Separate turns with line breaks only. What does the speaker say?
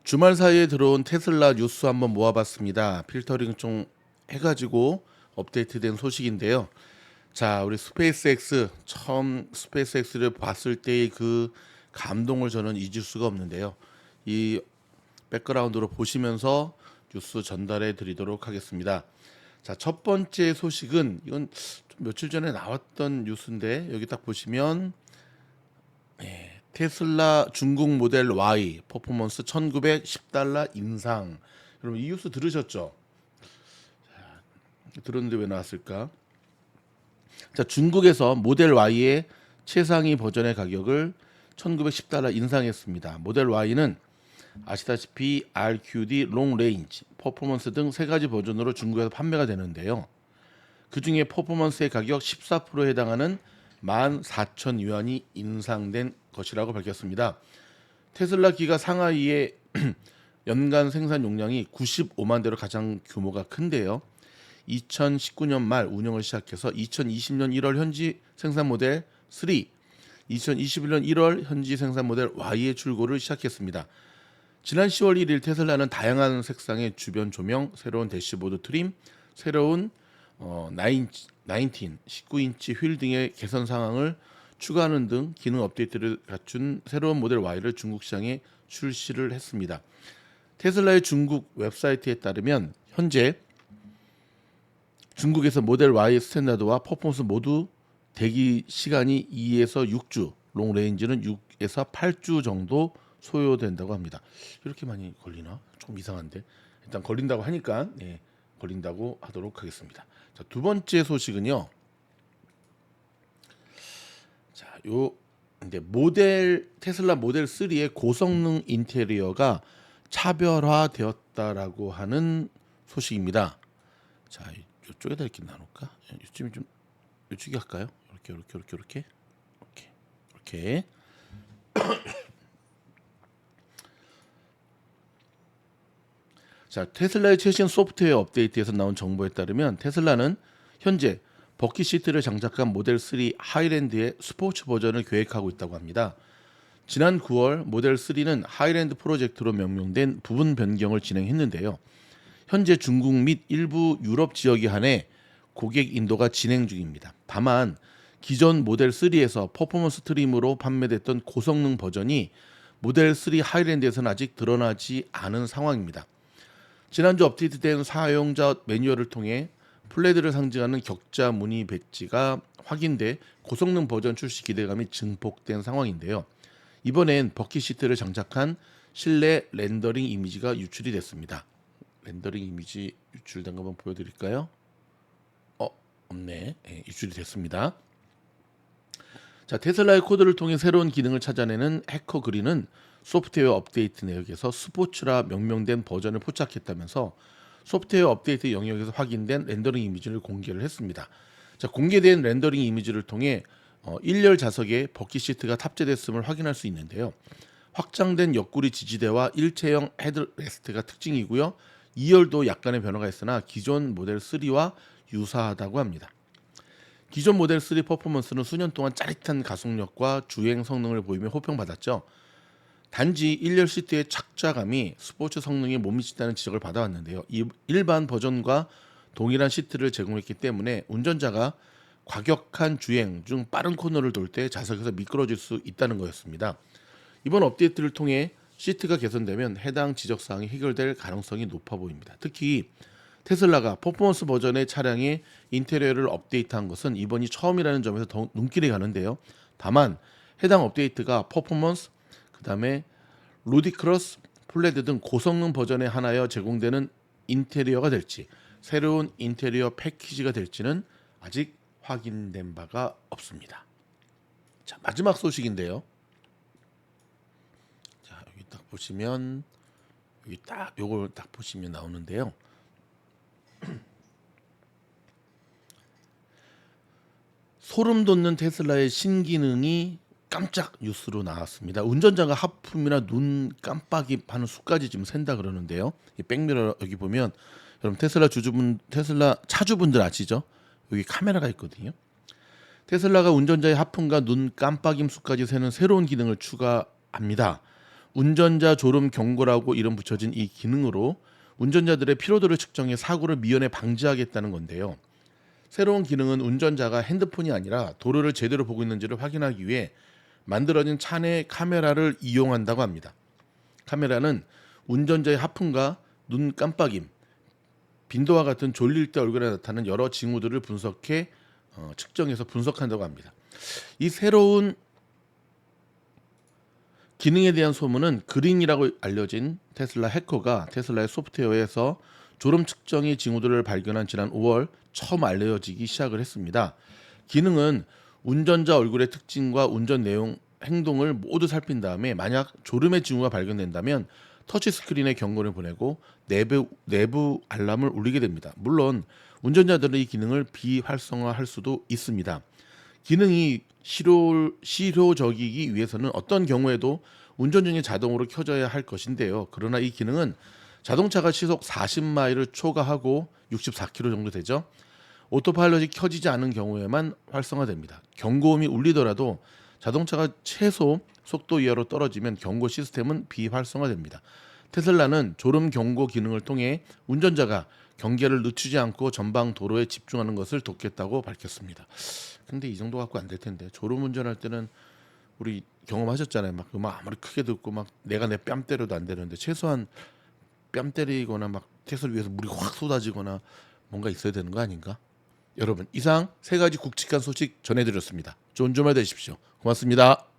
주말 사이에 들어온 테슬라 뉴스 한번 모아봤습니다. 필터링 좀 해가지고 업데이트된 소식인데요. 자, 우리 스페이스X 처음 스페이스X를 봤을 때의 그 감동을 저는 잊을 수가 없는데요. 이 백그라운드로 보시면서 뉴스 전달해 드리도록 하겠습니다. 자, 첫 번째 소식은 이건 좀 며칠 전에 나왔던 뉴스인데 여기 딱 보시면 테슬라 중국 모델 Y 퍼포먼스 1910달러 인상. 여러분 이 뉴스 들으셨죠? 들었는데 왜 나왔을까? 자, 중국에서 모델 Y의 최상위 버전의 가격을 1910달러 인상했습니다. 모델 Y는 아시다시피 RQD, 롱 레인지, 퍼포먼스 등 세 가지 버전으로 중국에서 판매가 되는데요. 그 중에 퍼포먼스의 가격 14%에 해당하는 14,000위안이 인상된 것이라고 밝혔습니다. 테슬라 기가 상하이의 연간 생산 용량이 95만 대로 가장 규모가 큰데요. 2019년 말 운영을 시작해서 2020년 1월 현지 생산 모델 3, 2021년 1월 현지 생산 모델 Y의 출고를 시작했습니다. 지난 10월 1일 테슬라는 다양한 색상의 주변 조명, 새로운 대시보드 트림, 새로운 19인치 휠 등의 개선 상황을 추가하는 등 기능 업데이트를 갖춘 새로운 모델 Y를 중국 시장에 출시를 했습니다. 테슬라의 중국 웹사이트에 따르면 현재 중국에서 모델 Y 스탠다드와 퍼포먼스 모두 대기 시간이 2에서 6주, 롱 레인지는 6에서 8주 정도 소요된다고 합니다. 이렇게 많이 걸리나? 좀 이상한데. 일단 걸린다고 하니까 걸린다고 하도록 하겠습니다. 자, 두 번째 소식은요. 자, 요 이제 테슬라 모델 3의 고성능 인테리어가 차별화되었다라고 하는 소식입니다. 자, 이쪽에다 이렇게 나눌까? 이쯤이 좀 이쪽에 할까요? 이렇게. 자, 테슬라의 최신 소프트웨어 업데이트에서 나온 정보에 따르면 테슬라는 현재 버킷 시트를 장착한 모델 3 하이랜드의 스포츠 버전을 계획하고 있다고 합니다. 지난 9월 모델 3는 하이랜드 프로젝트로 명명된 부분 변경을 진행했는데요. 현재 중국 및 일부 유럽 지역에 한해 고객 인도가 진행 중입니다. 다만 기존 모델 3에서 퍼포먼스 트림으로 판매됐던 고성능 버전이 모델 3 하이랜드에서는 아직 드러나지 않은 상황입니다. 지난주 업데이트된 사용자 매뉴얼을 통해 플레드를 상징하는 격자 무늬 배지가 확인돼 고성능 버전 출시 기대감이 증폭된 상황인데요. 이번엔 버킷 시트를 장착한 실내 렌더링 이미지가 유출이 됐습니다. 렌더링 이미지 유출된 거 한번 보여드릴까요? 없네. 유출이 됐습니다. 자, 테슬라의 코드를 통해 새로운 기능을 찾아내는 해커 그린은 소프트웨어 업데이트 내역에서 스포츠라 명명된 버전을 포착했다면서 소프트웨어 업데이트 영역에서 확인된 렌더링 이미지를 공개를 했습니다. 자, 공개된 렌더링 이미지를 통해 1열 좌석에 버킷 시트가 탑재됐음을 확인할 수 있는데요. 확장된 옆구리 지지대와 일체형 헤드레스트가 특징이고요. 2열도 약간의 변화가 있으나 기존 모델 3와 유사하다고 합니다. 기존 모델 3 퍼포먼스는 수년 동안 짜릿한 가속력과 주행 성능을 보이며 호평받았죠. 단지 1열 시트의 착좌감이 스포츠 성능에 못 미친다는 지적을 받아왔는데요. 이 일반 버전과 동일한 시트를 제공했기 때문에 운전자가 과격한 주행 중 빠른 코너를 돌 때 좌석에서 미끄러질 수 있다는 거였습니다. 이번 업데이트를 통해 시트가 개선되면 해당 지적사항이 해결될 가능성이 높아 보입니다. 특히 테슬라가 퍼포먼스 버전의 차량의 인테리어를 업데이트한 것은 이번이 처음이라는 점에서 더욱 눈길이 가는데요. 다만 해당 업데이트가 퍼포먼스, 그 다음에 루디크러스, 플레드 등 고성능 버전에 한하여 제공되는 인테리어가 될지 새로운 인테리어 패키지가 될지는 아직 확인된 바가 없습니다. 자, 마지막 소식인데요. 자, 여기 딱 보시면 요걸 딱 보시면 나오는데요. 소름 돋는 테슬라의 신기능이 깜짝 뉴스로 나왔습니다. 운전자가 하품이나 눈 깜빡이 하는 수까지 지금 샌다 그러는데요. 이 백미러 여기 보면 여러분 테슬라 차주분들 아시죠? 여기 카메라가 있거든요. 테슬라가 운전자의 하품과 눈 깜빡임 수까지 세는 새로운 기능을 추가합니다. 운전자 졸음 경고라고 이름 붙여진 이 기능으로 운전자들의 피로도를 측정해 사고를 미연에 방지하겠다는 건데요. 새로운 기능은 운전자가 핸드폰이 아니라 도로를 제대로 보고 있는지를 확인하기 위해 만들어진 차내 카메라를 이용한다고 합니다. 카메라는 운전자의 하품과 눈 깜빡임, 빈도와 같은 졸릴 때 얼굴에 나타나는 여러 징후들을 분석해 측정해서 분석한다고 합니다. 이 새로운 기능에 대한 소문은 그린이라고 알려진 테슬라 해커가 테슬라의 소프트웨어에서 졸음 측정의 징후들을 발견한 지난 5월 처음 알려지기 시작을 했습니다. 기능은 운전자 얼굴의 특징과 운전 내용, 행동을 모두 살핀 다음에 만약 졸음의 징후가 발견된다면 터치 스크린에 경고를 보내고 내부 알람을 울리게 됩니다. 물론 운전자들은 이 기능을 비활성화할 수도 있습니다. 기능이 실효적이기 위해서는 어떤 경우에도 운전 중에 자동으로 켜져야 할 것인데요. 그러나 이 기능은 자동차가 시속 40마일을 초과하고 64km 정도 되죠. 오토파일럿이 켜지지 않은 경우에만 활성화됩니다. 경고음이 울리더라도 자동차가 최소 속도 이하로 떨어지면 경고 시스템은 비활성화됩니다. 테슬라는 졸음 경고 기능을 통해 운전자가 경계를 늦추지 않고 전방 도로에 집중하는 것을 돕겠다고 밝혔습니다. 근데 이 정도 갖고 안 될 텐데 졸음 운전할 때는 우리 경험하셨잖아요. 막 음악 아무리 크게 듣고 막 내가 내 뺨 때려도 안 되는데 최소한 뺨 때리거나 막 테슬 위에서 물이 확 쏟아지거나 뭔가 있어야 되는 거 아닌가? 여러분 이상 세 가지 굵직한 소식 전해드렸습니다. 좋은 주말 되십시오. 고맙습니다.